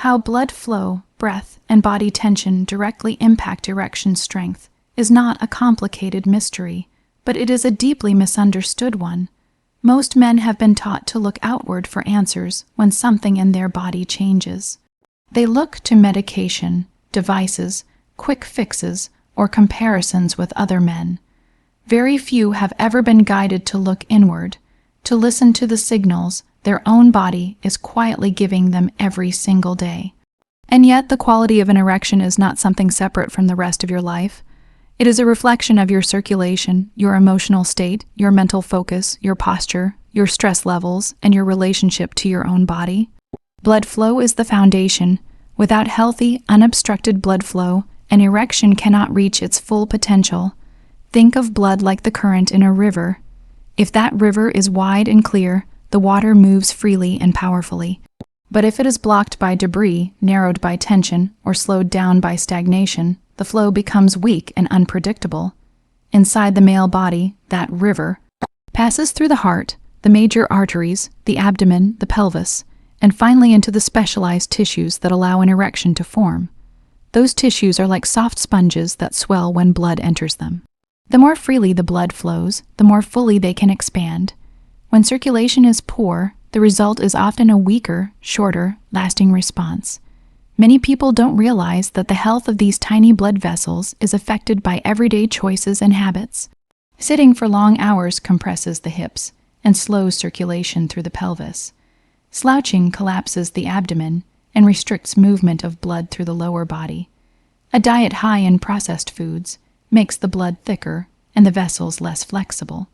How blood flow, breath, and body tension directly impact erection strength is not a complicated mystery, but it is a deeply misunderstood one. Most men have been taught to look outward for answers when something in their body changes. They look to medication, devices, quick fixes, or comparisons with other men. Very few have ever been guided to look inward, to listen to the signals their own body is quietly giving them every single day. And yet, the quality of an erection is not something separate from the rest of your life. It is a reflection of your circulation, your emotional state, your mental focus, your posture, your stress levels, and your relationship to your own body. Blood flow is the foundation. Without healthy, unobstructed blood flow, an erection cannot reach its full potential. Think of blood like the current in a river. If that river is wide and clear, the water moves freely and powerfully. But if it is blocked by debris, narrowed by tension, or slowed down by stagnation, the flow becomes weak and unpredictable. Inside the male body, that river passes through the heart, the major arteries, the abdomen, the pelvis, and finally into the specialized tissues that allow an erection to form. Those tissues are like soft sponges that swell when blood enters them. The more freely the blood flows, the more fully they can expand. When circulation is poor, the result is often a weaker, shorter, lasting response. Many people don't realize that the health of these tiny blood vessels is affected by everyday choices and habits. Sitting for long hours compresses the hips and slows circulation through the pelvis. Slouching collapses the abdomen and restricts movement of blood through the lower body. A diet high in processed foods makes the blood thicker and the vessels less flexible.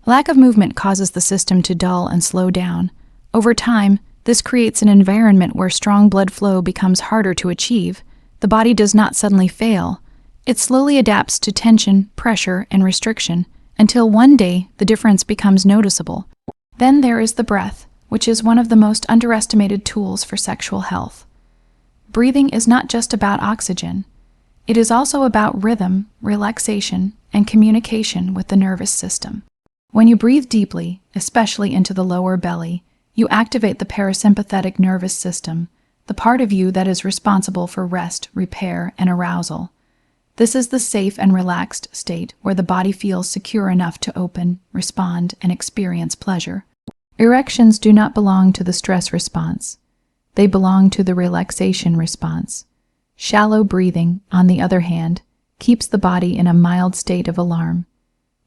Lack of movement causes the system to dull and slow down. Over time, this creates an environment where strong blood flow becomes harder to achieve. The body does not suddenly fail. It slowly adapts to tension, pressure, and restriction until one day the difference becomes noticeable. Then there is the breath, which is one of the most underestimated tools for sexual health. Breathing is not just about oxygen. It is also about rhythm, relaxation, and communication with the nervous system. When you breathe deeply, especially into the lower belly, you activate the parasympathetic nervous system, the part of you that is responsible for rest, repair, and arousal. This is the safe and relaxed state where the body feels secure enough to open, respond, and experience pleasure. Erections do not belong to the stress response. They belong to the relaxation response. Shallow breathing, on the other hand, keeps the body in a mild state of alarm.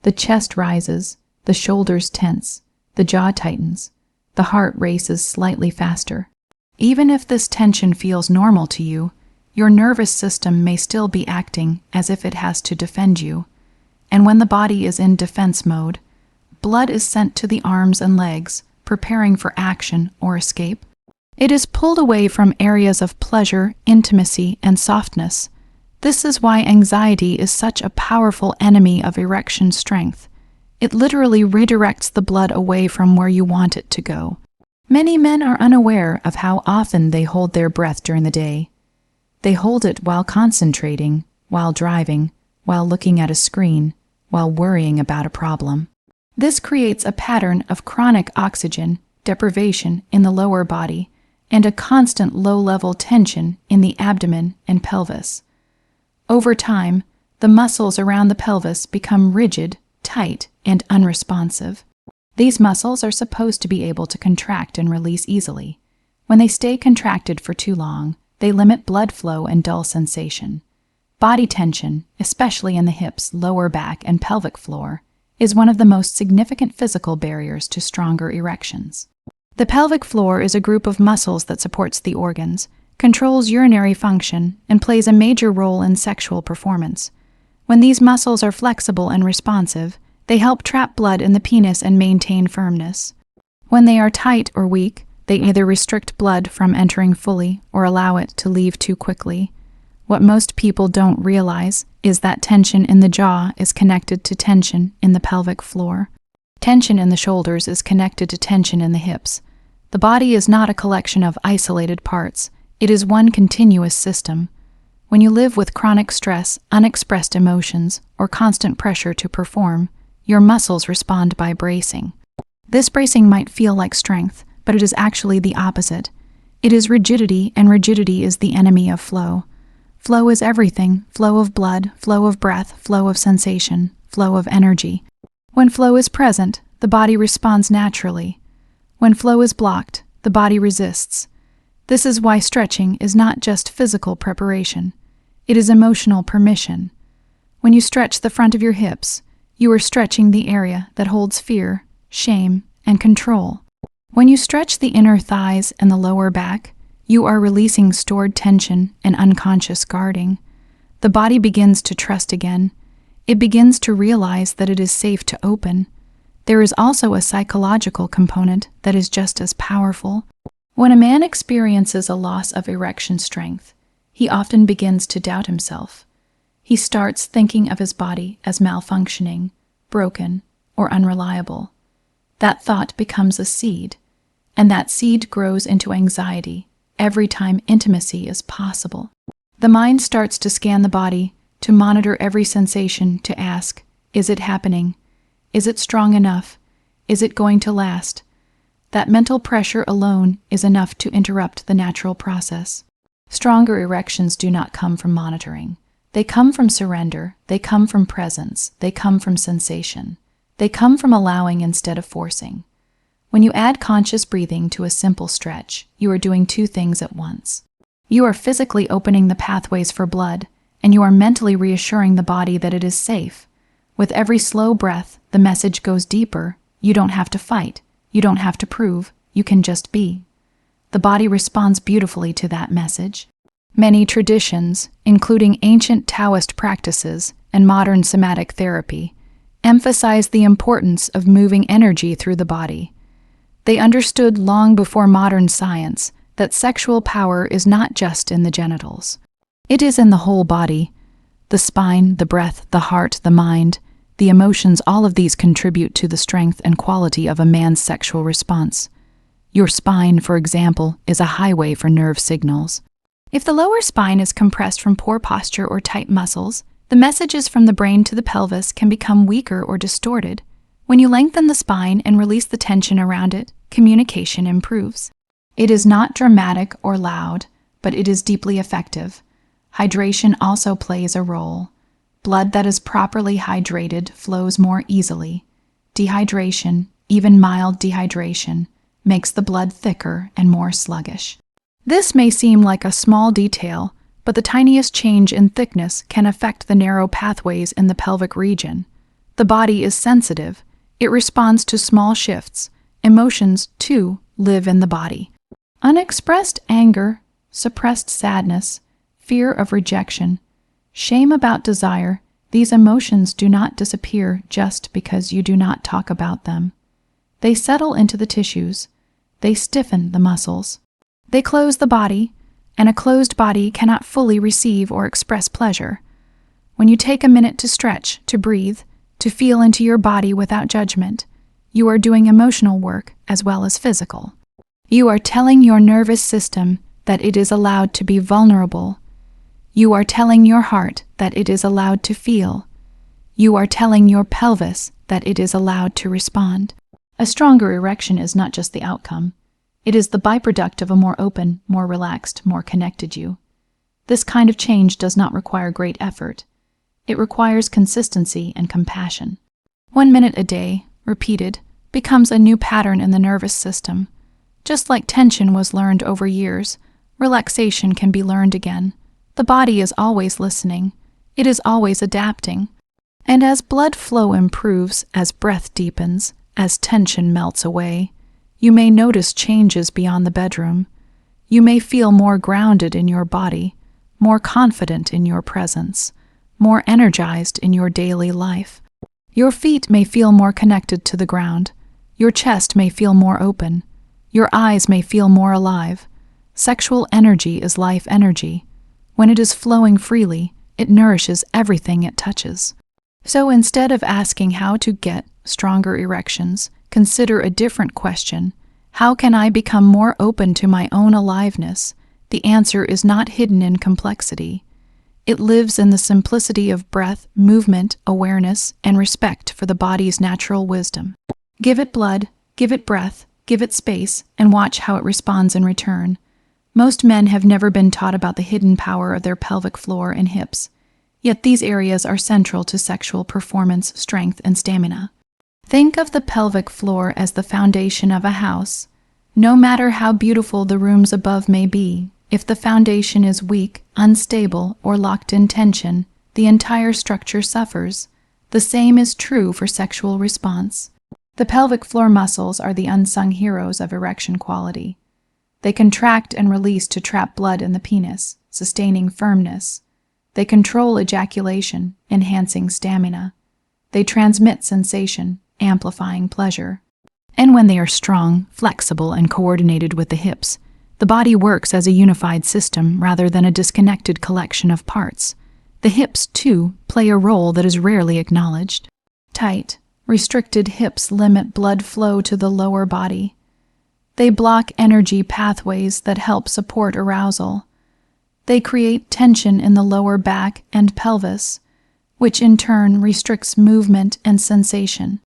The chest rises, the shoulders tense, the jaw tightens, the heart races slightly faster. Even if this tension feels normal to you, your nervous system may still be acting as if it has to defend you. And when the body is in defense mode, blood is sent to the arms and legs, preparing for action or escape. It is pulled away from areas of pleasure, intimacy, and softness. This is why anxiety is such a powerful enemy of erection strength. It literally redirects the blood away from where you want it to go. Many men are unaware of how often they hold their breath during the day. They hold it while concentrating, while driving, while looking at a screen, while worrying about a problem. This creates a pattern of chronic oxygen deprivation in the lower body and a constant low-level tension in the abdomen and pelvis. Over time, the muscles around the pelvis become rigid, tight, and unresponsive. These muscles are supposed to be able to contract and release easily. When they stay contracted for too long, they limit blood flow and dull sensation. Body tension, especially in the hips, lower back, and pelvic floor, is one of the most significant physical barriers to stronger erections. The pelvic floor is a group of muscles that supports the organs, controls urinary function, and plays a major role in sexual performance. When these muscles are flexible and responsive, they help trap blood in the penis and maintain firmness. When they are tight or weak, they either restrict blood from entering fully or allow it to leave too quickly. What most people don't realize is that tension in the jaw is connected to tension in the pelvic floor. Tension in the shoulders is connected to tension in the hips. The body is not a collection of isolated parts. It is one continuous system. When you live with chronic stress, unexpressed emotions, or constant pressure to perform, your muscles respond by bracing. This bracing might feel like strength, but it is actually the opposite. It is rigidity, and rigidity is the enemy of flow. Flow is everything: flow of blood, flow of breath, flow of sensation, flow of energy. When flow is present, the body responds naturally. When flow is blocked, the body resists. This is why stretching is not just physical preparation. It is emotional permission. When you stretch the front of your hips, you are stretching the area that holds fear, shame, and control. When you stretch the inner thighs and the lower back, you are releasing stored tension and unconscious guarding. The body begins to trust again. It begins to realize that it is safe to open. There is also a psychological component that is just as powerful. When a man experiences a loss of erection strength, he often begins to doubt himself. He starts thinking of his body as malfunctioning, broken, or unreliable. That thought becomes a seed, and that seed grows into anxiety every time intimacy is possible. The mind starts to scan the body, to monitor every sensation, to ask, is it happening? Is it strong enough? Is it going to last? That mental pressure alone is enough to interrupt the natural process. Stronger erections do not come from monitoring. They come from surrender, they come from presence, they come from sensation. They come from allowing instead of forcing. When you add conscious breathing to a simple stretch, you are doing two things at once. You are physically opening the pathways for blood, and you are mentally reassuring the body that it is safe. With every slow breath, the message goes deeper. You don't have to fight. You don't have to prove. You can just be. The body responds beautifully to that message. Many traditions, including ancient Taoist practices and modern somatic therapy, emphasize the importance of moving energy through the body. They understood long before modern science that sexual power is not just in the genitals. It is in the whole body. The spine, the breath, the heart, the mind, the emotions, all of these contribute to the strength and quality of a man's sexual response. Your spine, for example, is a highway for nerve signals. If the lower spine is compressed from poor posture or tight muscles, the messages from the brain to the pelvis can become weaker or distorted. When you lengthen the spine and release the tension around it, communication improves. It is not dramatic or loud, but it is deeply effective. Hydration also plays a role. Blood that is properly hydrated flows more easily. Dehydration, even mild dehydration, makes the blood thicker and more sluggish. This may seem like a small detail, but the tiniest change in thickness can affect the narrow pathways in the pelvic region. The body is sensitive. It responds to small shifts. Emotions, too, live in the body. Unexpressed anger, suppressed sadness, fear of rejection, shame about desire, these emotions do not disappear just because you do not talk about them. They settle into the tissues. They stiffen the muscles. They close the body, and a closed body cannot fully receive or express pleasure. When you take a minute to stretch, to breathe, to feel into your body without judgment, you are doing emotional work as well as physical. You are telling your nervous system that it is allowed to be vulnerable. You are telling your heart that it is allowed to feel. You are telling your pelvis that it is allowed to respond. A stronger erection is not just the outcome. It is the byproduct of a more open, more relaxed, more connected you. This kind of change does not require great effort. It requires consistency and compassion. 1 minute a day, repeated, becomes a new pattern in the nervous system. Just like tension was learned over years, relaxation can be learned again. The body is always listening. It is always adapting. And as blood flow improves, as breath deepens, as tension melts away, you may notice changes beyond the bedroom. You may feel more grounded in your body, more confident in your presence, more energized in your daily life. Your feet may feel more connected to the ground. Your chest may feel more open. Your eyes may feel more alive. Sexual energy is life energy. When it is flowing freely, it nourishes everything it touches. So instead of asking how to get stronger erections, consider a different question. How can I become more open to my own aliveness? The answer is not hidden in complexity. It lives in the simplicity of breath, movement, awareness, and respect for the body's natural wisdom. Give it blood, give it breath, give it space, and watch how it responds in return. Most men have never been taught about the hidden power of their pelvic floor and hips, yet these areas are central to sexual performance, strength, and stamina. Think of the pelvic floor as the foundation of a house. No matter how beautiful the rooms above may be, if the foundation is weak, unstable, or locked in tension, the entire structure suffers. The same is true for sexual response. The pelvic floor muscles are the unsung heroes of erection quality. They contract and release to trap blood in the penis, sustaining firmness. They control ejaculation, enhancing stamina. They transmit sensation, amplifying pleasure. And when they are strong, flexible, and coordinated with the hips, the body works as a unified system rather than a disconnected collection of parts. The hips, too, play a role that is rarely acknowledged. Tight, restricted hips limit blood flow to the lower body. They block energy pathways that help support arousal. They create tension in the lower back and pelvis, which in turn restricts movement and sensation.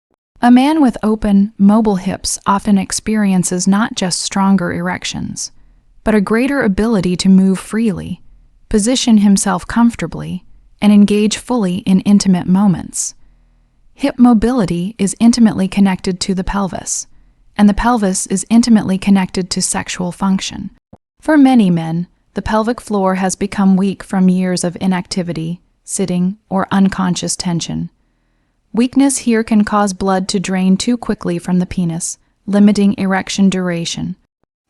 A man with open, mobile hips often experiences not just stronger erections, but a greater ability to move freely, position himself comfortably, and engage fully in intimate moments. Hip mobility is intimately connected to the pelvis, and the pelvis is intimately connected to sexual function. For many men, the pelvic floor has become weak from years of inactivity, sitting, or unconscious tension. Weakness here can cause blood to drain too quickly from the penis, limiting erection duration.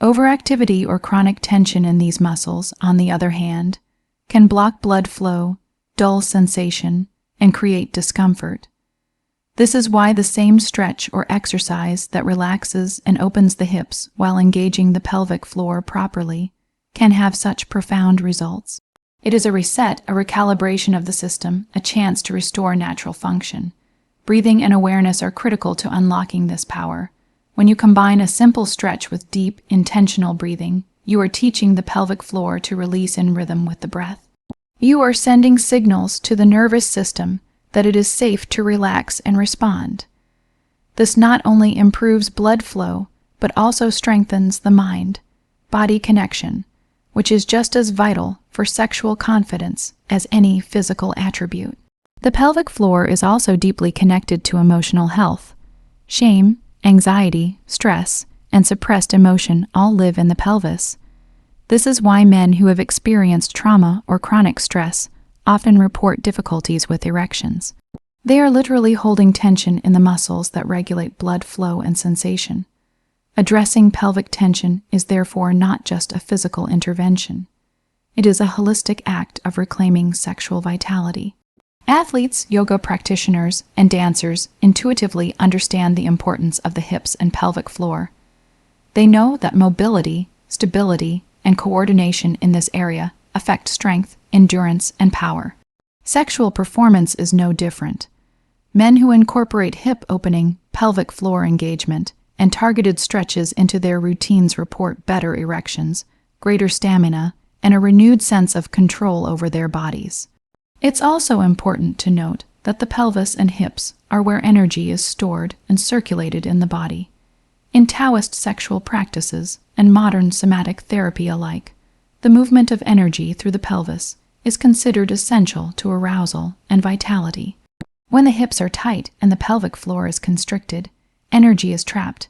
Overactivity or chronic tension in these muscles, on the other hand, can block blood flow, dull sensation, and create discomfort. This is why the same stretch or exercise that relaxes and opens the hips while engaging the pelvic floor properly can have such profound results. It is a reset, a recalibration of the system, a chance to restore natural function. Breathing and awareness are critical to unlocking this power. When you combine a simple stretch with deep, intentional breathing, you are teaching the pelvic floor to release in rhythm with the breath. You are sending signals to the nervous system that it is safe to relax and respond. This not only improves blood flow, but also strengthens the mind-body connection, which is just as vital for sexual confidence as any physical attribute. The pelvic floor is also deeply connected to emotional health. Shame, anxiety, stress, and suppressed emotion all live in the pelvis. This is why men who have experienced trauma or chronic stress often report difficulties with erections. They are literally holding tension in the muscles that regulate blood flow and sensation. Addressing pelvic tension is therefore not just a physical intervention. It is a holistic act of reclaiming sexual vitality. Athletes, yoga practitioners, and dancers intuitively understand the importance of the hips and pelvic floor. They know that mobility, stability, and coordination in this area affect strength, endurance, and power. Sexual performance is no different. Men who incorporate hip opening, pelvic floor engagement, and targeted stretches into their routines report better erections, greater stamina, and a renewed sense of control over their bodies. It's also important to note that the pelvis and hips are where energy is stored and circulated in the body. In Taoist sexual practices and modern somatic therapy alike, the movement of energy through the pelvis is considered essential to arousal and vitality. When the hips are tight and the pelvic floor is constricted, energy is trapped.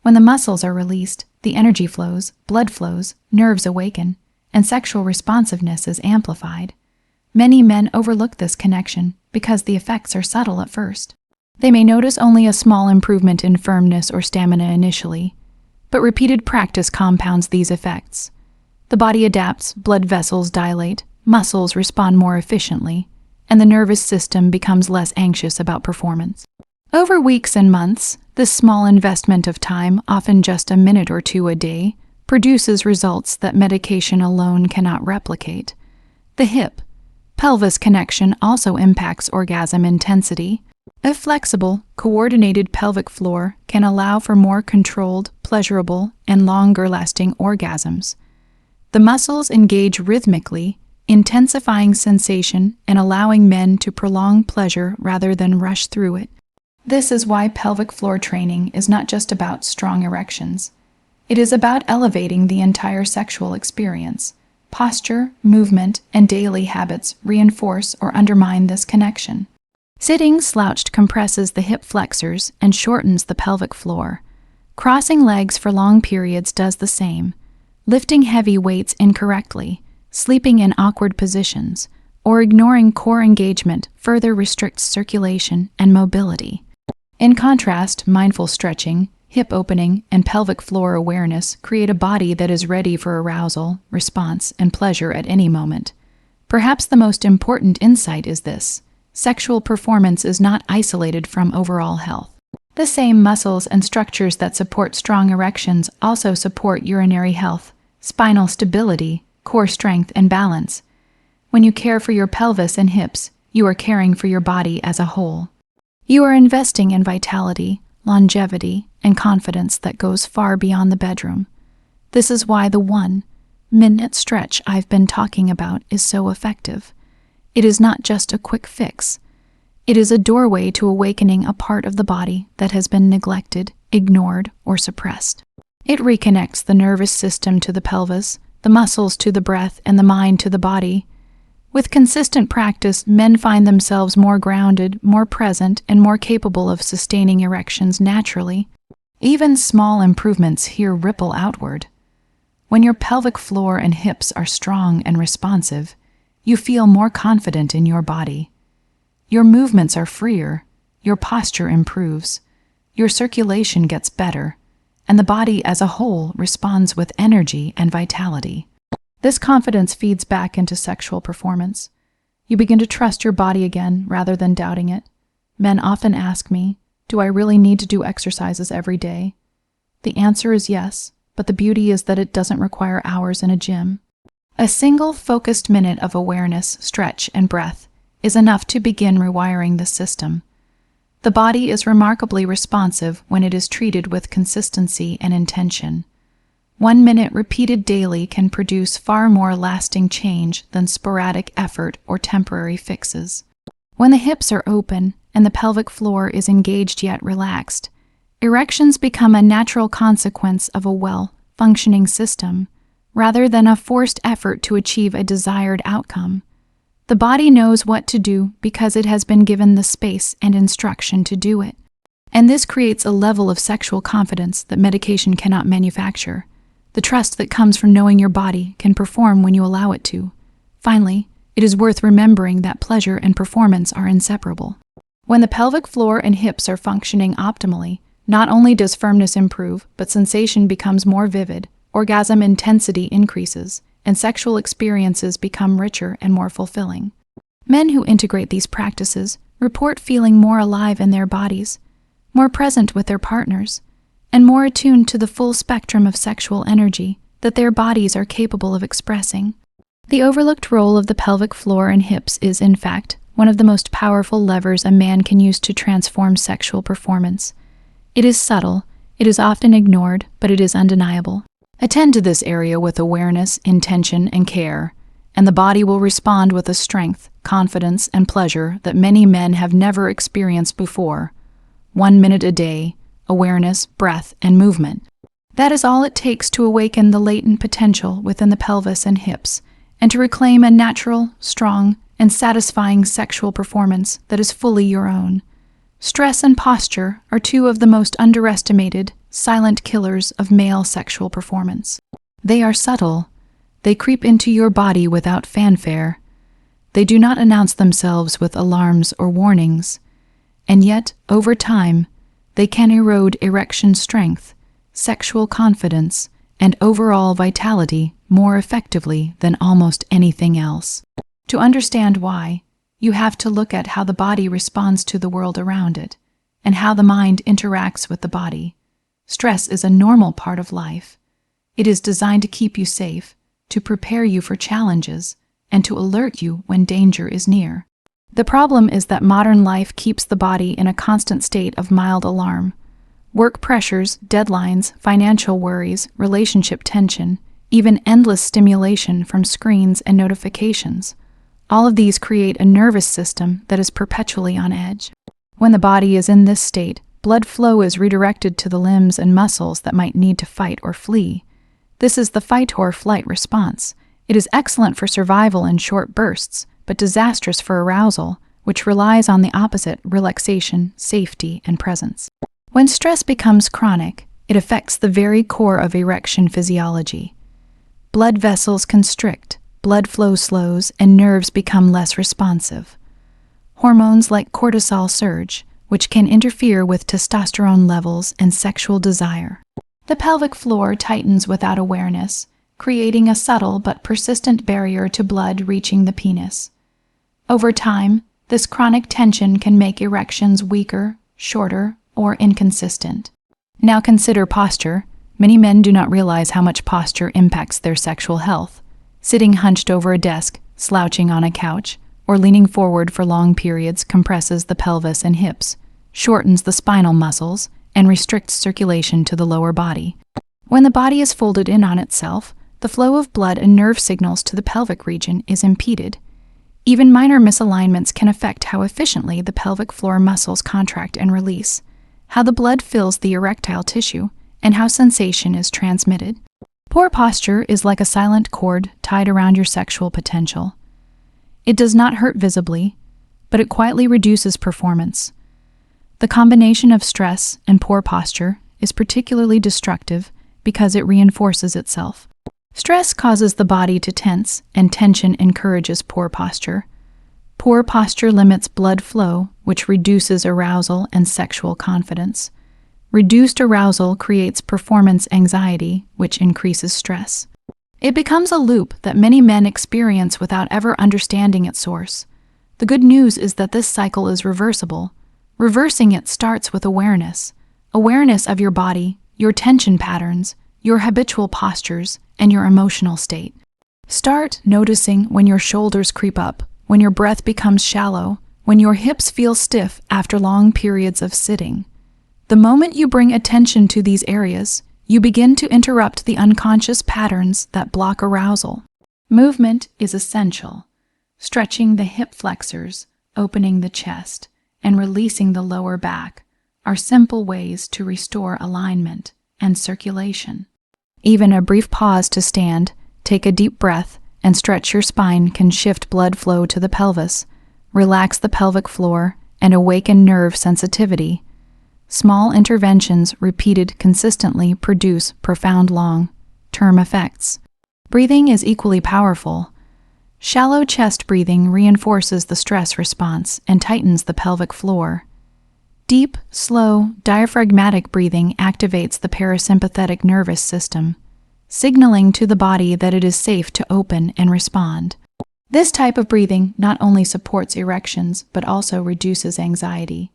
When the muscles are released, the energy flows, blood flows, nerves awaken, and sexual responsiveness is amplified. Many men overlook this connection because the effects are subtle at first. They may notice only a small improvement in firmness or stamina initially, but repeated practice compounds these effects. The body adapts, blood vessels dilate, muscles respond more efficiently, and the nervous system becomes less anxious about performance. Over weeks and months, this small investment of time, often just a minute or two a day, produces results that medication alone cannot replicate. The hip-pelvis connection also impacts orgasm intensity. A flexible, coordinated pelvic floor can allow for more controlled, pleasurable, and longer-lasting orgasms. The muscles engage rhythmically, intensifying sensation and allowing men to prolong pleasure rather than rush through it. This is why pelvic floor training is not just about strong erections. It is about elevating the entire sexual experience. Posture, movement, and daily habits reinforce or undermine this connection. Sitting slouched compresses the hip flexors and shortens the pelvic floor. Crossing legs for long periods does the same. Lifting heavy weights incorrectly, sleeping in awkward positions, or ignoring core engagement further restricts circulation and mobility. In contrast, mindful stretching, hip opening, and pelvic floor awareness create a body that is ready for arousal, response, and pleasure at any moment. Perhaps the most important insight is this: sexual performance is not isolated from overall health. The same muscles and structures that support strong erections also support urinary health, spinal stability, core strength, and balance. When you care for your pelvis and hips, you are caring for your body as a whole. You are investing in vitality, longevity, and confidence that goes far beyond the bedroom. This is why the 1-minute stretch I've been talking about is so effective. It is not just a quick fix. It is a doorway to awakening a part of the body that has been neglected, ignored, or suppressed. It reconnects the nervous system to the pelvis, the muscles to the breath, and the mind to the body. With consistent practice, men find themselves more grounded, more present, and more capable of sustaining erections naturally. Even small improvements here ripple outward. When your pelvic floor and hips are strong and responsive, you feel more confident in your body. Your movements are freer, your posture improves, your circulation gets better, and the body as a whole responds with energy and vitality. This confidence feeds back into sexual performance. You begin to trust your body again rather than doubting it. Men often ask me, do I really need to do exercises every day? The answer is yes, but the beauty is that it doesn't require hours in a gym. A single focused minute of awareness, stretch, and breath is enough to begin rewiring the system. The body is remarkably responsive when it is treated with consistency and intention. 1 minute repeated daily can produce far more lasting change than sporadic effort or temporary fixes. When the hips are open and the pelvic floor is engaged yet relaxed, erections become a natural consequence of a well-functioning system, rather than a forced effort to achieve a desired outcome. The body knows what to do because it has been given the space and instruction to do it. And this creates a level of sexual confidence that medication cannot manufacture. The trust that comes from knowing your body can perform when you allow it to. Finally, it is worth remembering that pleasure and performance are inseparable. When the pelvic floor and hips are functioning optimally, not only does firmness improve, but sensation becomes more vivid, orgasm intensity increases, and sexual experiences become richer and more fulfilling. Men who integrate these practices report feeling more alive in their bodies, more present with their partners, and more attuned to the full spectrum of sexual energy that their bodies are capable of expressing. The overlooked role of the pelvic floor and hips is, in fact, one of the most powerful levers a man can use to transform sexual performance. It is subtle, it is often ignored, but it is undeniable. Attend to this area with awareness, intention, and care, and the body will respond with a strength, confidence, and pleasure that many men have never experienced before. 1 minute a day, awareness, breath, and movement. That is all it takes to awaken the latent potential within the pelvis and hips, and to reclaim a natural, strong, and satisfying sexual performance that is fully your own. Stress and posture are two of the most underestimated, silent killers of male sexual performance. They are subtle. They creep into your body without fanfare. They do not announce themselves with alarms or warnings. And yet, over time, they can erode erection strength, sexual confidence, and overall vitality more effectively than almost anything else. To understand why, you have to look at how the body responds to the world around it, and how the mind interacts with the body. Stress is a normal part of life. It is designed to keep you safe, to prepare you for challenges, and to alert you when danger is near. The problem is that modern life keeps the body in a constant state of mild alarm. Work pressures, deadlines, financial worries, relationship tension, even endless stimulation from screens and notifications. All of these create a nervous system that is perpetually on edge. When the body is in this state, blood flow is redirected to the limbs and muscles that might need to fight or flee. This is the fight-or-flight response. It is excellent for survival in short bursts, but disastrous for arousal, which relies on the opposite: relaxation, safety, and presence. When stress becomes chronic, it affects the very core of erection physiology. Blood vessels constrict, blood flow slows, and nerves become less responsive. Hormones like cortisol surge, which can interfere with testosterone levels and sexual desire. The pelvic floor tightens without awareness, creating a subtle but persistent barrier to blood reaching the penis. Over time, this chronic tension can make erections weaker, shorter, or inconsistent. Now consider posture. Many men do not realize how much posture impacts their sexual health. Sitting hunched over a desk, slouching on a couch, or leaning forward for long periods compresses the pelvis and hips, shortens the spinal muscles, and restricts circulation to the lower body. When the body is folded in on itself, the flow of blood and nerve signals to the pelvic region is impeded. Even minor misalignments can affect how efficiently the pelvic floor muscles contract and release, how the blood fills the erectile tissue, and how sensation is transmitted. Poor posture is like a silent cord tied around your sexual potential. It does not hurt visibly, but it quietly reduces performance. The combination of stress and poor posture is particularly destructive because it reinforces itself. Stress causes the body to tense, and tension encourages poor posture. Poor posture limits blood flow, which reduces arousal and sexual confidence. Reduced arousal creates performance anxiety, which increases stress. It becomes a loop that many men experience without ever understanding its source. The good news is that this cycle is reversible. Reversing it starts with awareness. Awareness of your body, your tension patterns, your habitual postures, and your emotional state. Start noticing when your shoulders creep up, when your breath becomes shallow, when your hips feel stiff after long periods of sitting. The moment you bring attention to these areas, you begin to interrupt the unconscious patterns that block arousal. Movement is essential. Stretching the hip flexors, opening the chest, and releasing the lower back are simple ways to restore alignment and circulation. Even a brief pause to stand, take a deep breath, and stretch your spine can shift blood flow to the pelvis, relax the pelvic floor, and awaken nerve sensitivity. Small interventions repeated consistently produce profound long-term effects. Breathing is equally powerful. Shallow chest breathing reinforces the stress response and tightens the pelvic floor. Deep, slow, diaphragmatic breathing activates the parasympathetic nervous system, signaling to the body that it is safe to open and respond. This type of breathing not only supports erections but also reduces anxiety,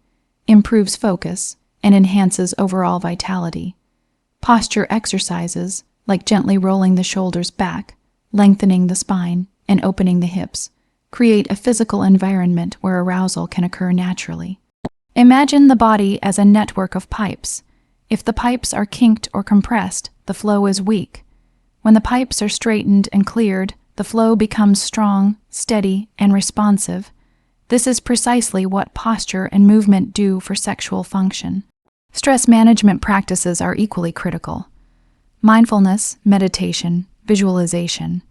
improves focus, and enhances overall vitality. Posture exercises, like gently rolling the shoulders back, lengthening the spine, and opening the hips, create a physical environment where arousal can occur naturally. Imagine the body as a network of pipes. If the pipes are kinked or compressed, the flow is weak. When the pipes are straightened and cleared, the flow becomes strong, steady, and responsive. This is precisely what posture and movement do for sexual function. Stress management practices are equally critical. Mindfulness, meditation, visualization,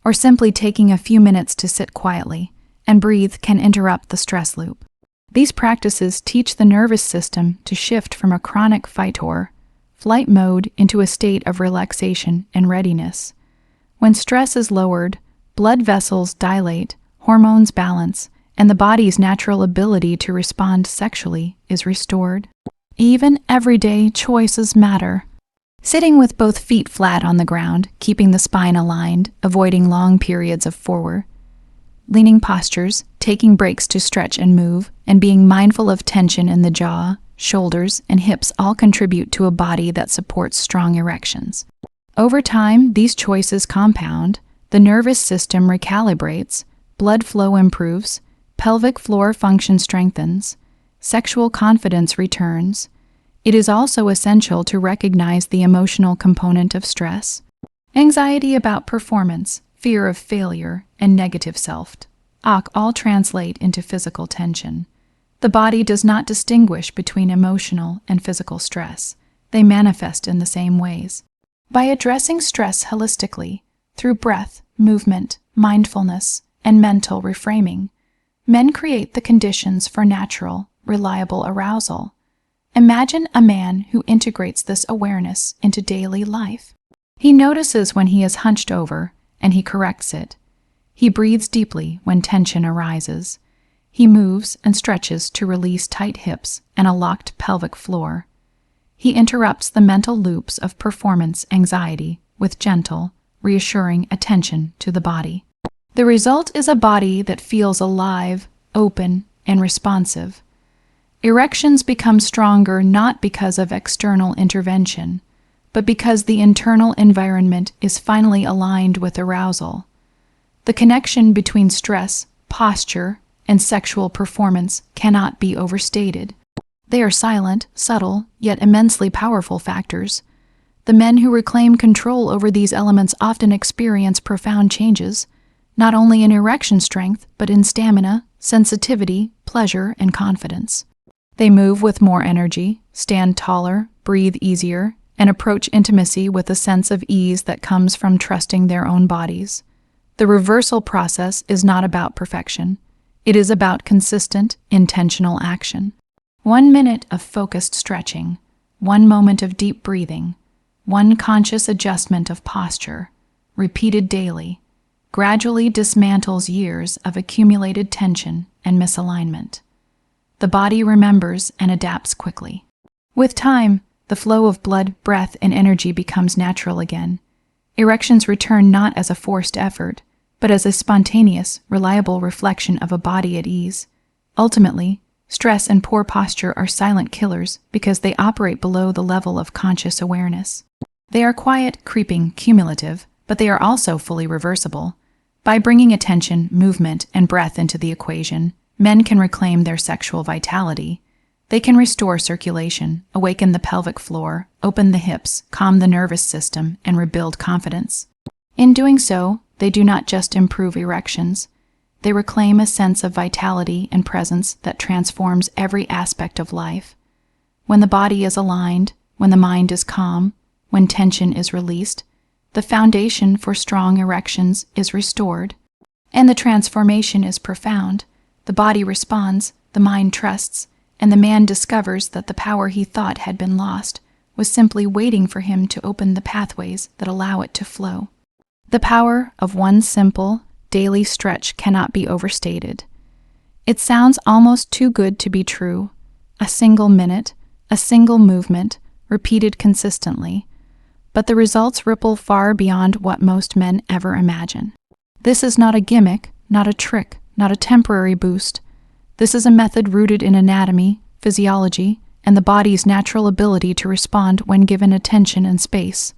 or simply taking a few minutes to sit quietly and breathe can interrupt the stress loop. These practices teach the nervous system to shift from a chronic fight-or-flight mode into a state of relaxation and readiness. When stress is lowered, blood vessels dilate, hormones balance, and the body's natural ability to respond sexually is restored. Even everyday choices matter. Sitting with both feet flat on the ground, keeping the spine aligned, avoiding long periods of forward-leaning postures, taking breaks to stretch and move, and being mindful of tension in the jaw, shoulders, and hips all contribute to a body that supports strong erections. Over time, these choices compound, the nervous system recalibrates, blood flow improves, pelvic floor function strengthens, sexual confidence returns. It is also essential to recognize the emotional component of stress. Anxiety about performance, fear of failure, and negative self-talk all translate into physical tension. The body does not distinguish between emotional and physical stress. They manifest in the same ways. By addressing stress holistically, through breath, movement, mindfulness, and mental reframing, men create the conditions for natural, reliable arousal. Imagine a man who integrates this awareness into daily life. He notices when he is hunched over, and he corrects it. He breathes deeply when tension arises. He moves and stretches to release tight hips and a locked pelvic floor. He interrupts the mental loops of performance anxiety with gentle, reassuring attention to the body. The result is a body that feels alive, open, and responsive. Erections become stronger not because of external intervention, but because the internal environment is finally aligned with arousal. The connection between stress, posture, and sexual performance cannot be overstated. They are silent, subtle, yet immensely powerful factors. The men who reclaim control over these elements often experience profound changes, not only in erection strength, but in stamina, sensitivity, pleasure, and confidence. They move with more energy, stand taller, breathe easier, and approach intimacy with a sense of ease that comes from trusting their own bodies. The reversal process is not about perfection. It is about consistent, intentional action. 1 minute of focused stretching, 1 moment of deep breathing, 1 conscious adjustment of posture, repeated daily, gradually dismantles years of accumulated tension and misalignment. The body remembers and adapts quickly. With time, the flow of blood, breath, and energy becomes natural again. Erections return not as a forced effort, but as a spontaneous, reliable reflection of a body at ease. Ultimately, stress and poor posture are silent killers because they operate below the level of conscious awareness. They are quiet, creeping, cumulative, but they are also fully reversible. By bringing attention, movement, and breath into the equation, men can reclaim their sexual vitality. They can restore circulation, awaken the pelvic floor, open the hips, calm the nervous system, and rebuild confidence. In doing so, they do not just improve erections. They reclaim a sense of vitality and presence that transforms every aspect of life. When the body is aligned, when the mind is calm, when tension is released, the foundation for strong erections is restored, and the transformation is profound. The body responds, the mind trusts, and the man discovers that the power he thought had been lost was simply waiting for him to open the pathways that allow it to flow. The power of one simple, daily stretch cannot be overstated. It sounds almost too good to be true. A single minute, a single movement, repeated consistently. But the results ripple far beyond what most men ever imagine. This is not a gimmick, not a trick, not a temporary boost. This is a method rooted in anatomy, physiology, and the body's natural ability to respond when given attention and space.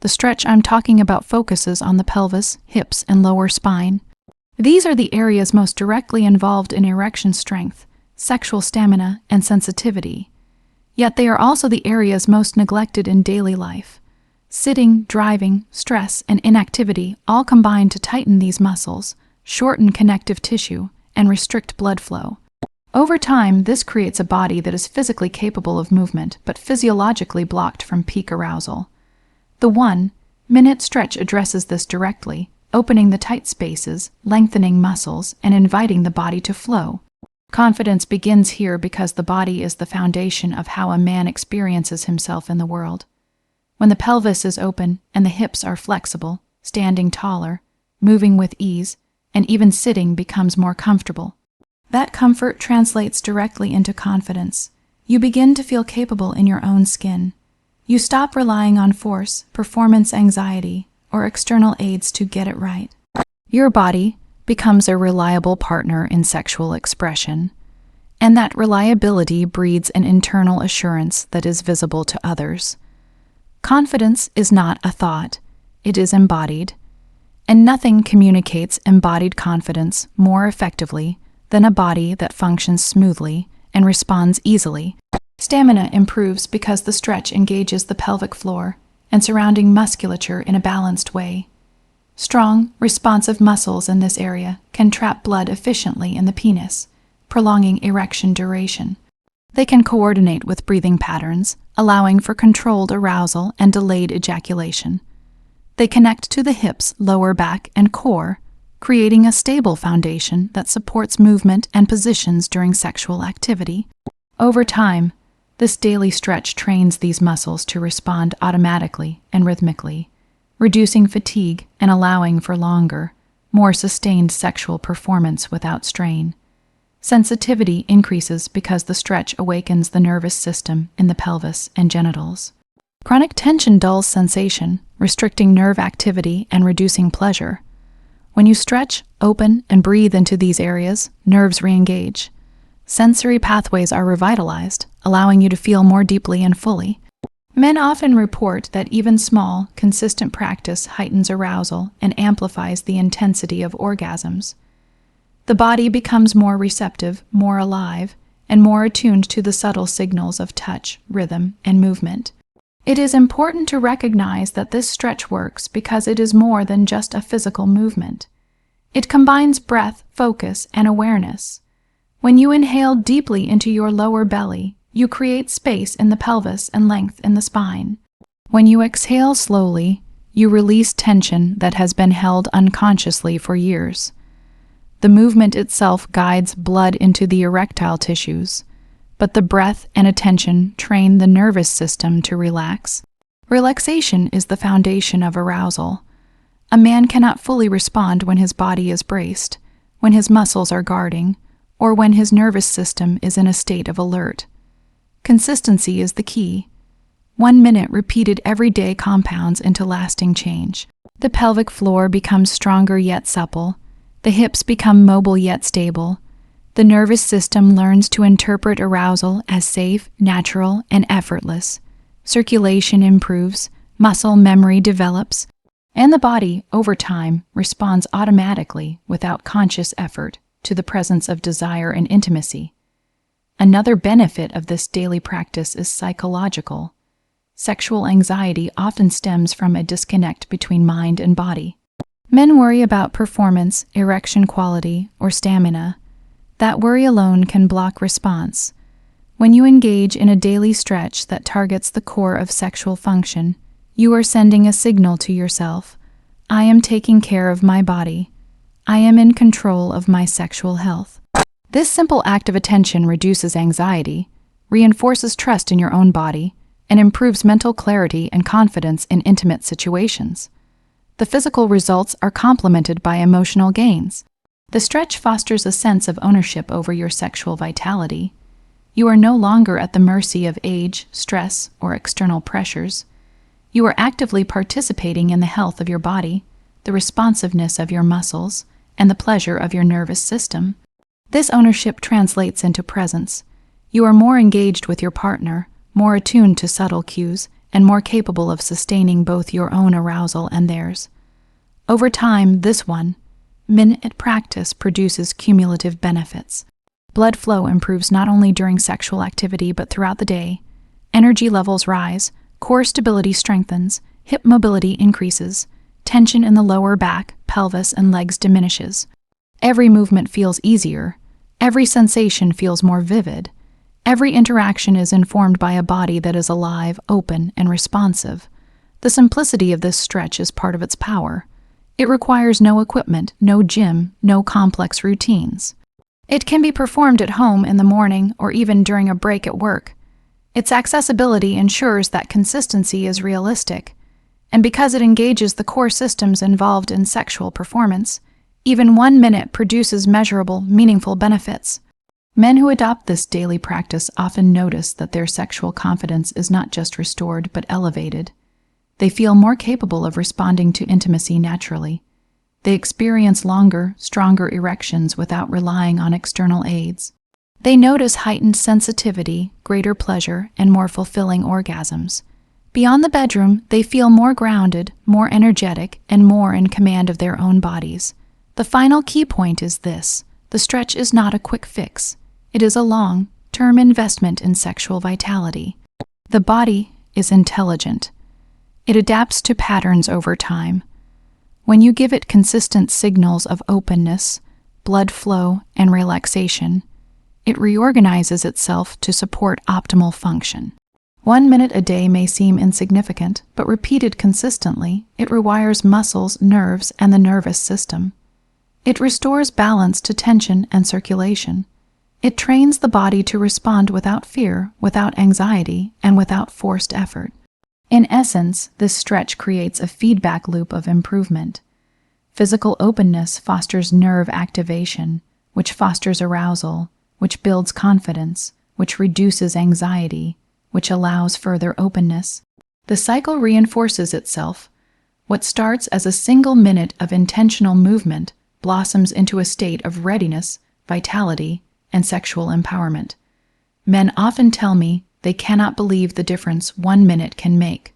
The stretch I'm talking about focuses on the pelvis, hips, and lower spine. These are the areas most directly involved in erection strength, sexual stamina, and sensitivity. Yet they are also the areas most neglected in daily life. Sitting, driving, stress, and inactivity all combine to tighten these muscles, shorten connective tissue, and restrict blood flow. Over time, this creates a body that is physically capable of movement but physiologically blocked from peak arousal. The 1-minute stretch addresses this directly, opening the tight spaces, lengthening muscles, and inviting the body to flow. Confidence begins here because the body is the foundation of how a man experiences himself in the world. When the pelvis is open and the hips are flexible, standing taller, moving with ease, and even sitting becomes more comfortable. That comfort translates directly into confidence. You begin to feel capable in your own skin. You stop relying on force, performance anxiety, or external aids to get it right. Your body becomes a reliable partner in sexual expression, and that reliability breeds an internal assurance that is visible to others. Confidence is not a thought, it is embodied, and nothing communicates embodied confidence more effectively than a body that functions smoothly and responds easily. Stamina improves because the stretch engages the pelvic floor and surrounding musculature in a balanced way. Strong, responsive muscles in this area can trap blood efficiently in the penis, prolonging erection duration. They can coordinate with breathing patterns, allowing for controlled arousal and delayed ejaculation. They connect to the hips, lower back, and core, creating a stable foundation that supports movement and positions during sexual activity. Over time, this daily stretch trains these muscles to respond automatically and rhythmically, reducing fatigue and allowing for longer, more sustained sexual performance without strain. Sensitivity increases because the stretch awakens the nervous system in the pelvis and genitals. Chronic tension dulls sensation, restricting nerve activity and reducing pleasure. When you stretch, open, and breathe into these areas, nerves re-engage. Sensory pathways are revitalized, allowing you to feel more deeply and fully. Men often report that even small, consistent practice heightens arousal and amplifies the intensity of orgasms. The body becomes more receptive, more alive, and more attuned to the subtle signals of touch, rhythm, and movement. It is important to recognize that this stretch works because it is more than just a physical movement. It combines breath, focus, and awareness. When you inhale deeply into your lower belly, you create space in the pelvis and length in the spine. When you exhale slowly, you release tension that has been held unconsciously for years. The movement itself guides blood into the erectile tissues, but the breath and attention train the nervous system to relax. Relaxation is the foundation of arousal. A man cannot fully respond when his body is braced, when his muscles are guarding, or when his nervous system is in a state of alert. Consistency is the key. 1 minute repeated every day compounds into lasting change. The pelvic floor becomes stronger yet supple. The hips become mobile yet stable. The nervous system learns to interpret arousal as safe, natural, and effortless. Circulation improves, muscle memory develops, and the body, over time, responds automatically without conscious effort to the presence of desire and intimacy. Another benefit of this daily practice is psychological. Sexual anxiety often stems from a disconnect between mind and body. Men worry about performance, erection quality, or stamina. That worry alone can block response. When you engage in a daily stretch that targets the core of sexual function, you are sending a signal to yourself: I am taking care of my body. I am in control of my sexual health. This simple act of attention reduces anxiety, reinforces trust in your own body, and improves mental clarity and confidence in intimate situations. The physical results are complemented by emotional gains. The stretch fosters a sense of ownership over your sexual vitality. You are no longer at the mercy of age, stress, or external pressures. You are actively participating in the health of your body, the responsiveness of your muscles, and the pleasure of your nervous system. This ownership translates into presence. You are more engaged with your partner, more attuned to subtle cues, and more capable of sustaining both your own arousal and theirs. Over time, this 1-minute practice produces cumulative benefits. Blood flow improves not only during sexual activity but throughout the day. Energy levels rise, core stability strengthens, hip mobility increases, tension in the lower back, pelvis, and legs diminishes. Every movement feels easier. Every sensation feels more vivid. Every interaction is informed by a body that is alive, open, and responsive. The simplicity of this stretch is part of its power. It requires no equipment, no gym, no complex routines. It can be performed at home in the morning or even during a break at work. Its accessibility ensures that consistency is realistic. And because it engages the core systems involved in sexual performance, even 1 minute produces measurable, meaningful benefits. Men who adopt this daily practice often notice that their sexual confidence is not just restored but elevated. They feel more capable of responding to intimacy naturally. They experience longer, stronger erections without relying on external aids. They notice heightened sensitivity, greater pleasure, and more fulfilling orgasms. Beyond the bedroom, they feel more grounded, more energetic, and more in command of their own bodies. The final key point is this: the stretch is not a quick fix. It is a long-term investment in sexual vitality. The body is intelligent. It adapts to patterns over time. When you give it consistent signals of openness, blood flow, and relaxation, it reorganizes itself to support optimal function. 1 minute a day may seem insignificant, but repeated consistently, it rewires muscles, nerves, and the nervous system. It restores balance to tension and circulation. It trains the body to respond without fear, without anxiety, and without forced effort. In essence, this stretch creates a feedback loop of improvement. Physical openness fosters nerve activation, which fosters arousal, which builds confidence, which reduces anxiety, which allows further openness. The cycle reinforces itself. What starts as a single minute of intentional movement blossoms into a state of readiness, vitality, and sexual empowerment. Men often tell me they cannot believe the difference 1 minute can make.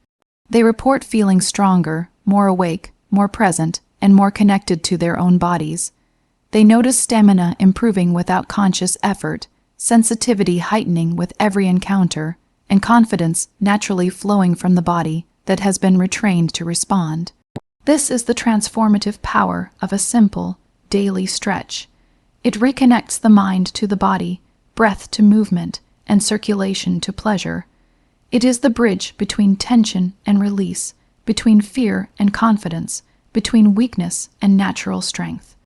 They report feeling stronger, more awake, more present, and more connected to their own bodies. They notice stamina improving without conscious effort, sensitivity heightening with every encounter, and confidence naturally flowing from the body that has been retrained to respond. This is the transformative power of a simple, daily stretch. It reconnects the mind to the body, breath to movement, and circulation to pleasure. It is the bridge between tension and release, between fear and confidence, between weakness and natural strength.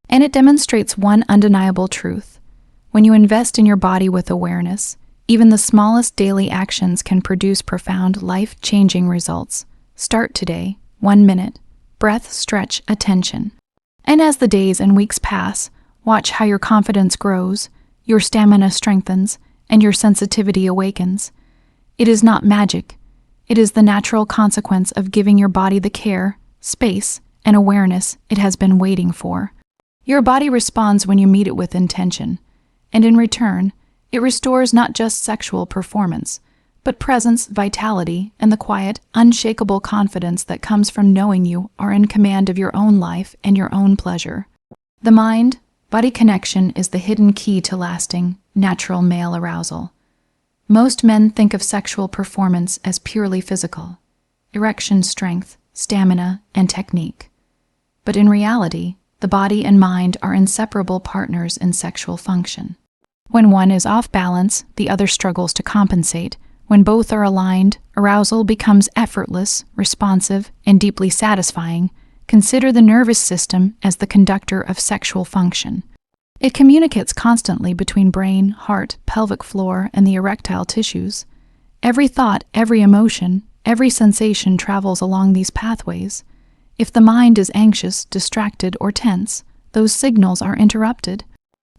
And it demonstrates one undeniable truth. When you invest in your body with awareness, even the smallest daily actions can produce profound, life-changing results. Start today, 1 minute. Breath, stretch, attention. And as the days and weeks pass, watch how your confidence grows, your stamina strengthens, and your sensitivity awakens. It is not magic. It is the natural consequence of giving your body the care, space, and awareness it has been waiting for. Your body responds when you meet it with intention, and in return, it restores not just sexual performance, but presence, vitality, and the quiet, unshakable confidence that comes from knowing you are in command of your own life and your own pleasure. The mind-body connection is the hidden key to lasting, natural male arousal. Most men think of sexual performance as purely physical, erection strength, stamina, and technique. But in reality, the body and mind are inseparable partners in sexual function. When one is off balance, the other struggles to compensate. When both are aligned, arousal becomes effortless, responsive, and deeply satisfying. Consider the nervous system as the conductor of sexual function. It communicates constantly between brain, heart, pelvic floor, and the erectile tissues. Every thought, every emotion, every sensation travels along these pathways. If the mind is anxious, distracted, or tense, those signals are interrupted.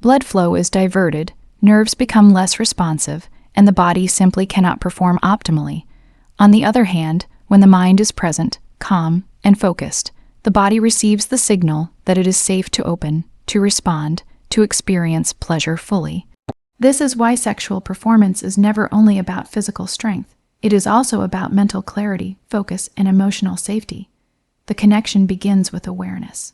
Blood flow is diverted, nerves become less responsive, and the body simply cannot perform optimally. On the other hand, when the mind is present, calm, and focused, the body receives the signal that it is safe to open, to respond, to experience pleasure fully. This is why sexual performance is never only about physical strength. It is also about mental clarity, focus, and emotional safety. The connection begins with awareness.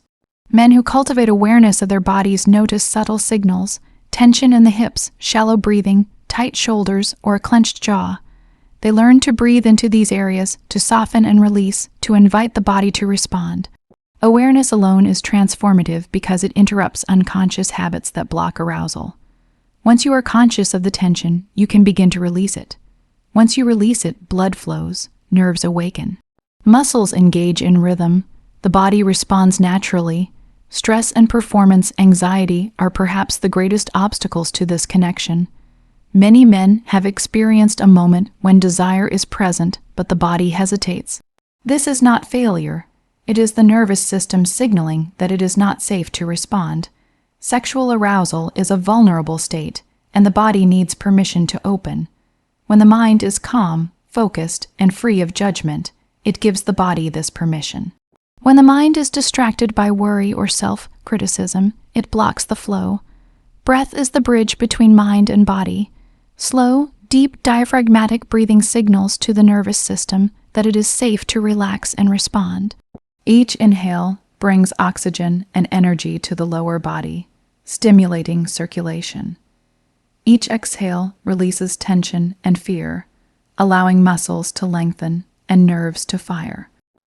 Men who cultivate awareness of their bodies notice subtle signals, tension in the hips, shallow breathing, tight shoulders, or a clenched jaw. They learn to breathe into these areas, to soften and release, to invite the body to respond. Awareness alone is transformative because it interrupts unconscious habits that block arousal. Once you are conscious of the tension, you can begin to release it. Once you release it, blood flows, nerves awaken. Muscles engage in rhythm, the body responds naturally. Stress and performance anxiety are perhaps the greatest obstacles to this connection. Many men have experienced a moment when desire is present but the body hesitates. This is not failure. It is the nervous system signaling that it is not safe to respond. Sexual arousal is a vulnerable state, and the body needs permission to open. When the mind is calm, focused, and free of judgment, it gives the body this permission. When the mind is distracted by worry or self-criticism, it blocks the flow. Breath is the bridge between mind and body. Slow, deep diaphragmatic breathing signals to the nervous system that it is safe to relax and respond. Each inhale brings oxygen and energy to the lower body, stimulating circulation. Each exhale releases tension and fear, allowing muscles to lengthen and nerves to fire.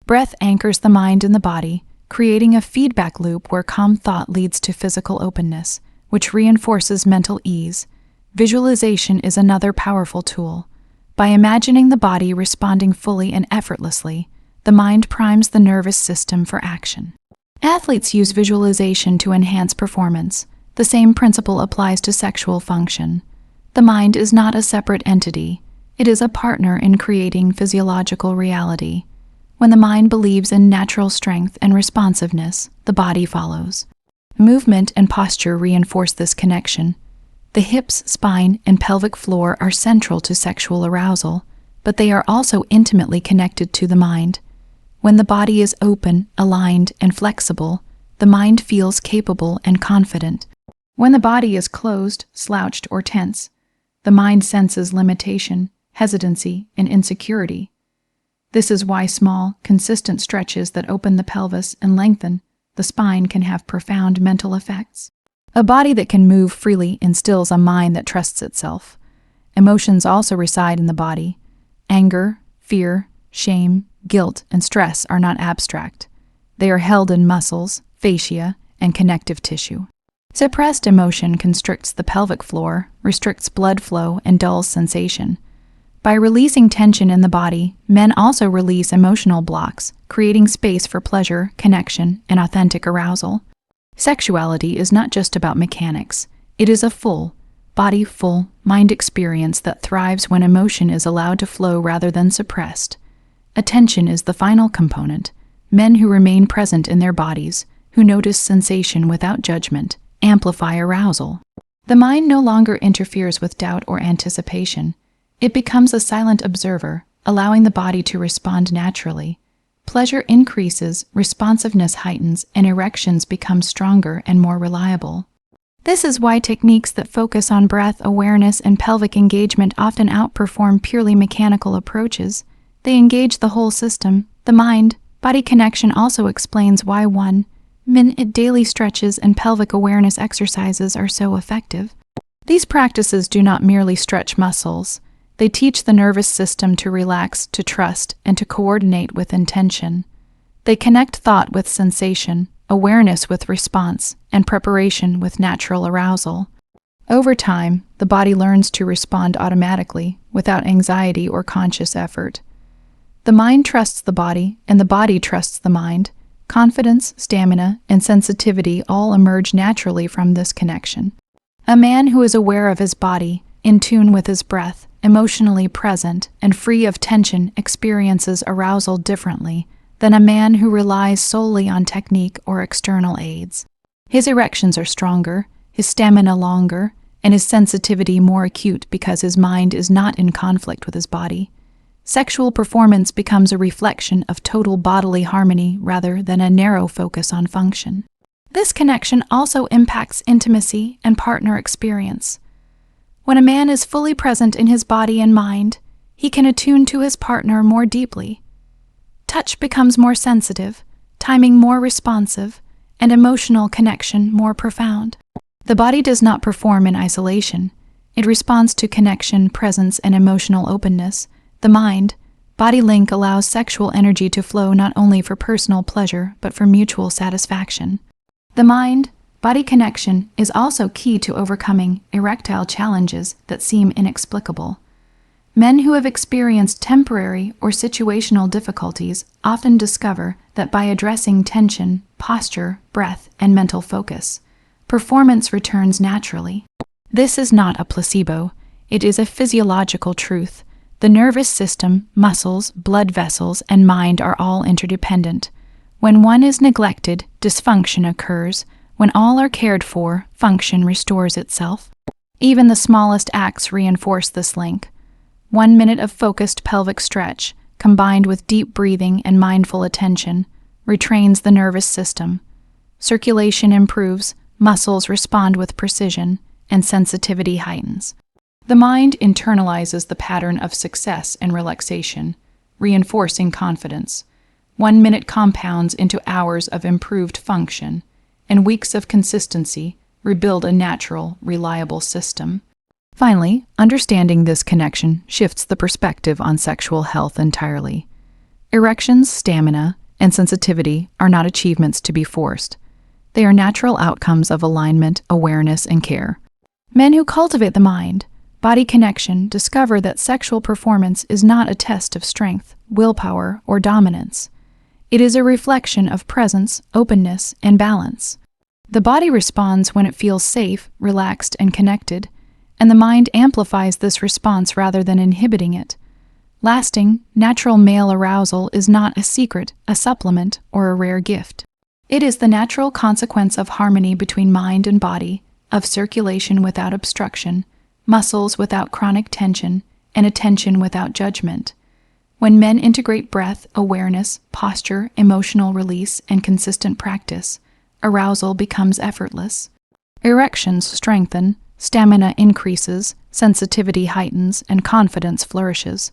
Breath anchors the mind in the body, creating a feedback loop where calm thought leads to physical openness, which reinforces mental ease, Visualization is another powerful tool. By imagining the body responding fully and effortlessly, the mind primes the nervous system for action. Athletes use visualization to enhance performance. The same principle applies to sexual function. The mind is not a separate entity. It is a partner in creating physiological reality. When the mind believes in natural strength and responsiveness, the body follows. Movement and posture reinforce this connection. The hips, spine, and pelvic floor are central to sexual arousal, but they are also intimately connected to the mind. When the body is open, aligned, and flexible, the mind feels capable and confident. When the body is closed, slouched, or tense, the mind senses limitation, hesitancy, and insecurity. This is why small, consistent stretches that open the pelvis and lengthen the spine can have profound mental effects. A body that can move freely instills a mind that trusts itself. Emotions also reside in the body. Anger, fear, shame, guilt, and stress are not abstract. They are held in muscles, fascia, and connective tissue. Suppressed emotion constricts the pelvic floor, restricts blood flow, and dulls sensation. By releasing tension in the body, men also release emotional blocks, creating space for pleasure, connection, and authentic arousal. Sexuality is not just about mechanics. It is a full, body-full, mind experience that thrives when emotion is allowed to flow rather than suppressed. Attention is the final component. Men who remain present in their bodies, who notice sensation without judgment, amplify arousal. The mind no longer interferes with doubt or anticipation. It becomes a silent observer, allowing the body to respond naturally. Pleasure increases, responsiveness heightens, and erections become stronger and more reliable. This is why techniques that focus on breath awareness and pelvic engagement often outperform purely mechanical approaches. They engage the whole system, the mind. Body connection also explains why 1-minute daily stretches and pelvic awareness exercises are so effective. These practices do not merely stretch muscles. They teach the nervous system to relax, to trust, and to coordinate with intention. They connect thought with sensation, awareness with response, and preparation with natural arousal. Over time, the body learns to respond automatically, without anxiety or conscious effort. The mind trusts the body, and the body trusts the mind. Confidence, stamina, and sensitivity all emerge naturally from this connection. A man who is aware of his body, in tune with his breath, emotionally present, and free of tension experiences arousal differently than a man who relies solely on technique or external aids. His erections are stronger, his stamina longer, and his sensitivity more acute because his mind is not in conflict with his body. Sexual performance becomes a reflection of total bodily harmony rather than a narrow focus on function. This connection also impacts intimacy and partner experience. When a man is fully present in his body and mind, he can attune to his partner more deeply. Touch becomes more sensitive, timing more responsive, and emotional connection more profound. The body does not perform in isolation. It responds to connection, presence, and emotional openness. The mind-body link allows sexual energy to flow not only for personal pleasure but for mutual satisfaction. The mind-body connection is also key to overcoming erectile challenges that seem inexplicable. Men who have experienced temporary or situational difficulties often discover that by addressing tension, posture, breath, and mental focus, performance returns naturally. This is not a placebo. It is a physiological truth. The nervous system, muscles, blood vessels, and mind are all interdependent. When one is neglected, dysfunction occurs. When all are cared for, function restores itself. Even the smallest acts reinforce this link. 1 minute of focused pelvic stretch, combined with deep breathing and mindful attention, retrains the nervous system. Circulation improves, muscles respond with precision, and sensitivity heightens. The mind internalizes the pattern of success and relaxation, reinforcing confidence. 1 minute compounds into hours of improved function, and weeks of consistency rebuild a natural, reliable system. Finally, understanding this connection shifts the perspective on sexual health entirely. Erections, stamina, and sensitivity are not achievements to be forced. They are natural outcomes of alignment, awareness, and care. Men who cultivate the mind-body connection discover that sexual performance is not a test of strength, willpower, or dominance. It is a reflection of presence, openness, and balance. The body responds when it feels safe, relaxed, and connected, and the mind amplifies this response rather than inhibiting it. Lasting, natural male arousal is not a secret, a supplement, or a rare gift. It is the natural consequence of harmony between mind and body, of circulation without obstruction, muscles without chronic tension, and attention without judgment. When men integrate breath, awareness, posture, emotional release, and consistent practice, arousal becomes effortless. Erections strengthen, stamina increases, sensitivity heightens, and confidence flourishes.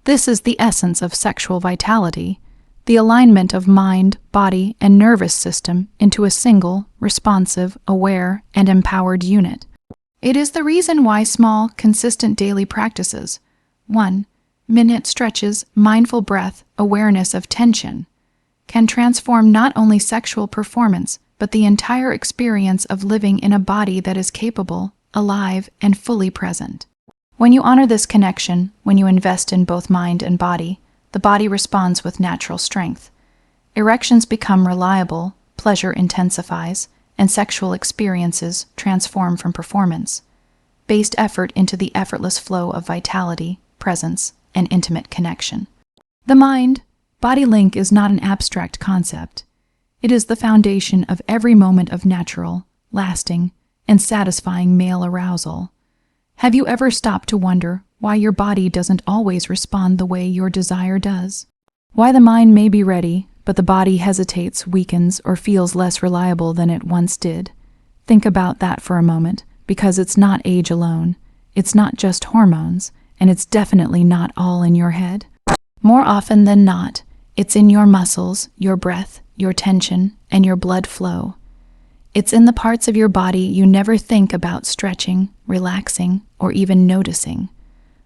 This is the essence of sexual vitality, the alignment of mind, body, and nervous system into a single, responsive, aware, and empowered unit. It is the reason why small, consistent daily practices, 1-minute stretches, mindful breath, awareness of tension, can transform not only sexual performance, but the entire experience of living in a body that is capable, alive, and fully present. When you honor this connection, when you invest in both mind and body, the body responds with natural strength. Erections become reliable, pleasure intensifies, and sexual experiences transform from performance-based effort into the effortless flow of vitality, presence, and intimate connection. The mind-body link is not an abstract concept. It is the foundation of every moment of natural, lasting, and satisfying male arousal. Have you ever stopped to wonder why your body doesn't always respond the way your desire does? Why the mind may be ready, but the body hesitates, weakens, or feels less reliable than it once did? Think about that for a moment, because it's not age alone, it's not just hormones, and it's definitely not all in your head. More often than not, it's in your muscles, your breath, your tension, and your blood flow. It's in the parts of your body you never think about stretching, relaxing, or even noticing.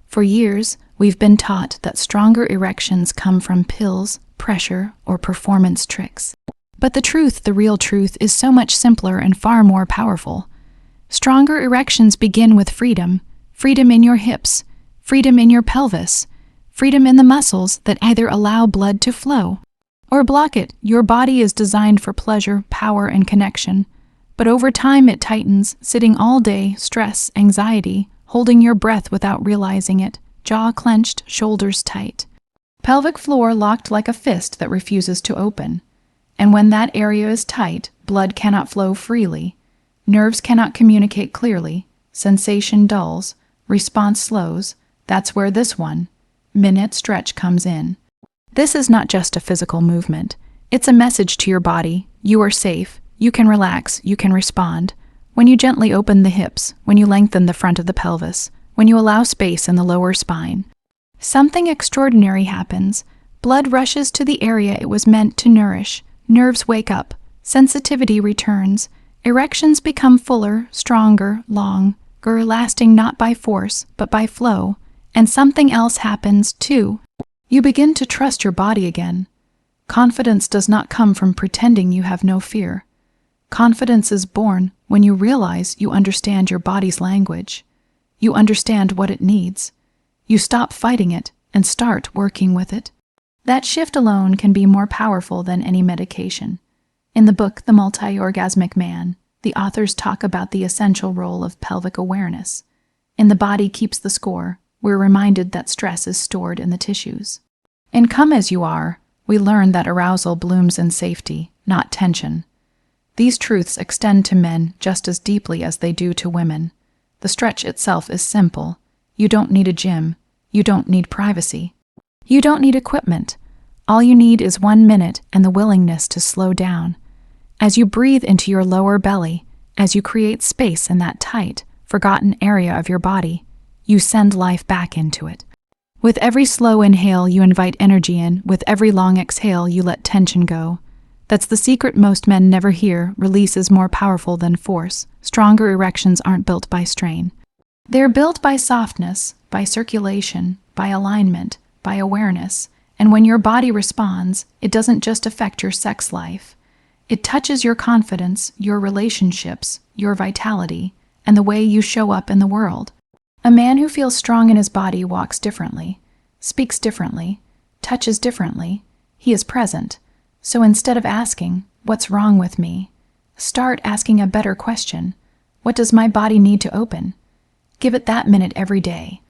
For years, we've been taught that stronger erections come from pills, pressure, or performance tricks. But the real truth, is so much simpler and far more powerful. Stronger erections begin with freedom. Freedom in your hips, freedom in your pelvis, freedom in the muscles that either allow blood to flow or block it. Your body is designed for pleasure, power, and connection. But over time it tightens, sitting all day, stress, anxiety, holding your breath without realizing it, jaw clenched, shoulders tight. Pelvic floor locked like a fist that refuses to open. And when that area is tight, blood cannot flow freely. Nerves cannot communicate clearly. Sensation dulls. Response slows. That's where this 1-minute stretch comes in. This is not just a physical movement. It's a message to your body. You are safe. You can relax. You can respond. When you gently open the hips, when you lengthen the front of the pelvis, when you allow space in the lower spine, something extraordinary happens. Blood rushes to the area it was meant to nourish. Nerves wake up. Sensitivity returns. Erections become fuller, stronger, longer, lasting not by force, but by flow. And something else happens, too. You begin to trust your body again. Confidence does not come from pretending you have no fear. Confidence is born when you realize you understand your body's language. You understand what it needs. You stop fighting it and start working with it. That shift alone can be more powerful than any medication. In the book, The Multi-Orgasmic Man, the authors talk about the essential role of pelvic awareness. In The Body Keeps the Score, we're reminded that stress is stored in the tissues. In Come As You Are, we learn that arousal blooms in safety, not tension. These truths extend to men just as deeply as they do to women. The stretch itself is simple. You don't need a gym. You don't need privacy. You don't need equipment. All you need is 1 minute and the willingness to slow down. As you breathe into your lower belly, as you create space in that tight, forgotten area of your body, you send life back into it. With every slow inhale, you invite energy in. With every long exhale, you let tension go. That's the secret most men never hear. Release is more powerful than force. Stronger erections aren't built by strain. They're built by softness, by circulation, by alignment, by awareness. And when your body responds, it doesn't just affect your sex life. It touches your confidence, your relationships, your vitality, and the way you show up in the world. A man who feels strong in his body walks differently, speaks differently, touches differently. He is present. So instead of asking, "What's wrong with me?" start asking a better question. What does my body need to open? Give it that minute every day.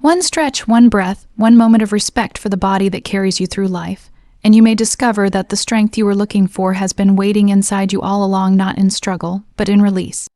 One stretch, one breath, one moment of respect for the body that carries you through life, and you may discover that the strength you were looking for has been waiting inside you all along, not in struggle, but in release.